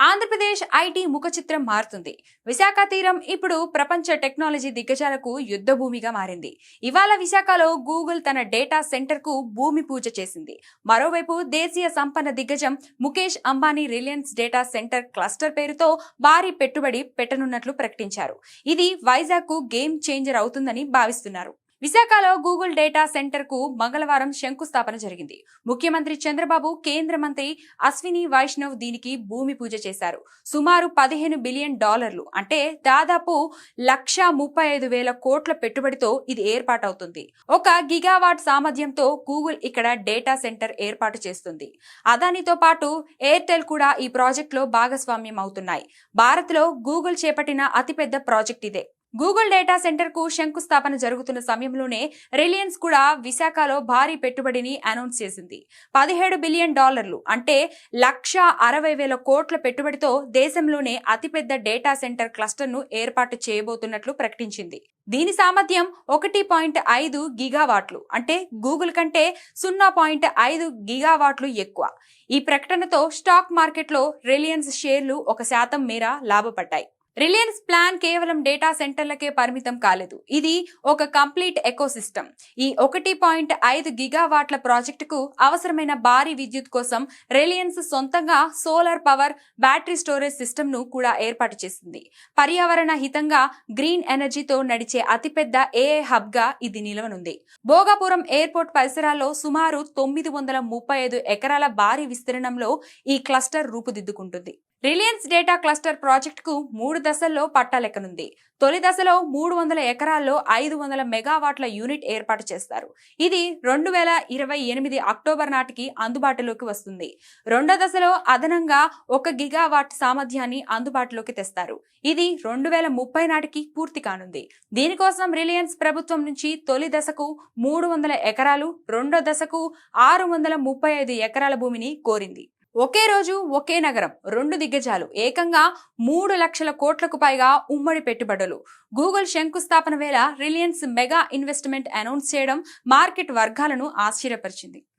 Andhra Pradesh IT ముఖ చిత్రం మారుతుంది. విశాఖ తీరం ఇప్పుడు ప్రపంచ టెక్నాలజీ దిగ్గజాలకు యుద్ధ భూమిగా మారింది. ఇవాళ విశాఖలో గూగుల్ తన డేటా సెంటర్ కు భూమి పూజ చేసింది. మరోవైపు దేశీయ సంపన్న దిగ్గజం Mukesh Ambani Reliance data centre cluster పేరుతో భారీ పెట్టుబడి పెట్టనున్నట్లు ప్రకటించారు. ఇది వైజాగ్ కు గేమ్ చేంజర్ అవుతుందని భావిస్తున్నారు. విశాఖలో గూగుల్ డేటా సెంటర్ కు మంగళవారం శంకుస్థాపన జరిగింది. ముఖ్యమంత్రి చంద్రబాబు, కేంద్ర మంత్రి అశ్విని వైష్ణవ్ దీనికి భూమి పూజ చేశారు. సుమారు $15 బిలియన్ అంటే దాదాపు 1,35,000 కోట్ల పెట్టుబడితో ఇది ఏర్పాటవుతుంది. 1 గిగావాట్ సామర్థ్యంతో గూగుల్ ఇక్కడ డేటా సెంటర్ ఏర్పాటు చేస్తుంది. అదానితో పాటు ఎయిర్టెల్ కూడా ఈ ప్రాజెక్టులో భాగస్వామ్యం అవుతున్నాయి. భారత్ లో గూగుల్ చేపట్టిన అతిపెద్ద ప్రాజెక్ట్ ఇదే. గూగుల్ డేటా సెంటర్ కు శంకుస్థాపన జరుగుతున్న సమయంలోనే రిలయన్స్ కూడా విశాఖలో భారీ పెట్టుబడిని అనౌన్స్ చేసింది. $17 బిలియన్ అంటే 1,60,000 కోట్ల పెట్టుబడితో దేశంలోనే అతిపెద్ద డేటా సెంటర్ క్లస్టర్ ను ఏర్పాటు చేయబోతున్నట్లు ప్రకటించింది. దీని సామర్థ్యం 1.5 గిగావాట్లు అంటే గూగుల్ కంటే 0.5 గిగావాట్లు ఎక్కువ. ఈ ప్రకటనతో స్టాక్ మార్కెట్లో రిలయన్స్ షేర్లు 1% మేర లాభపడ్డాయి. రిలయన్స్ ప్లాన్ కేవలం డేటా సెంటర్లకే పరిమితం కాలేదు. ఇది ఒక కంప్లీట్ ఎకోసిస్టమ్. ఈ 1.5 గిగావాట్ల ప్రాజెక్టుకు అవసరమైన భారీ విద్యుత్ కోసం రిలయన్స్ సొంతంగా solar power battery storage system ను కూడా ఏర్పాటు చేసింది. పర్యావరణ హితంగా గ్రీన్ ఎనర్జీతో నడిచే అతిపెద్ద ఏఐ హబ్ గా ఇది నిలవనుంది. భోగాపురం ఎయిర్పోర్ట్ పరిసరాల్లో సుమారు 935 ఎకరాల భారీ విస్తీర్ణంలో ఈ క్లస్టర్ రూపుదిద్దుకుంటుంది. రిలయన్స్ డేటా క్లస్టర్ ప్రాజెక్టుకు 3 దశల్లో పట్టాలెక్కనుంది. తొలి దశలో 300 ఎకరాల్లో 500 మెగావాట్ల యూనిట్ ఏర్పాటు చేస్తారు. ఇది 2028 అక్టోబర్ నాటికి అందుబాటులోకి వస్తుంది. రెండో దశలో అదనంగా 1 గిగావాట్ సామర్థ్యాన్ని అందుబాటులోకి తెస్తారు. ఇది 2030 నాటికి పూర్తి కానుంది. దీనికోసం రిలయన్స్ ప్రభుత్వం నుంచి తొలి దశకు 300 ఎకరాలు, రెండో దశకు 635 ఎకరాల భూమిని కోరింది. ఒకే రోజు ఒకే నగరం, 2 దిగ్గజాలు, ఏకంగా 3 లక్షల కోట్లకు పైగా ఉమ్మడి పెట్టుబడులు. గూగుల్ శంకుస్థాపన వేళ రిలయన్స్ మెగా ఇన్వెస్ట్మెంట్ అనౌన్స్ చేయడం మార్కెట్ వర్గాలను ఆశ్చర్యపరిచింది.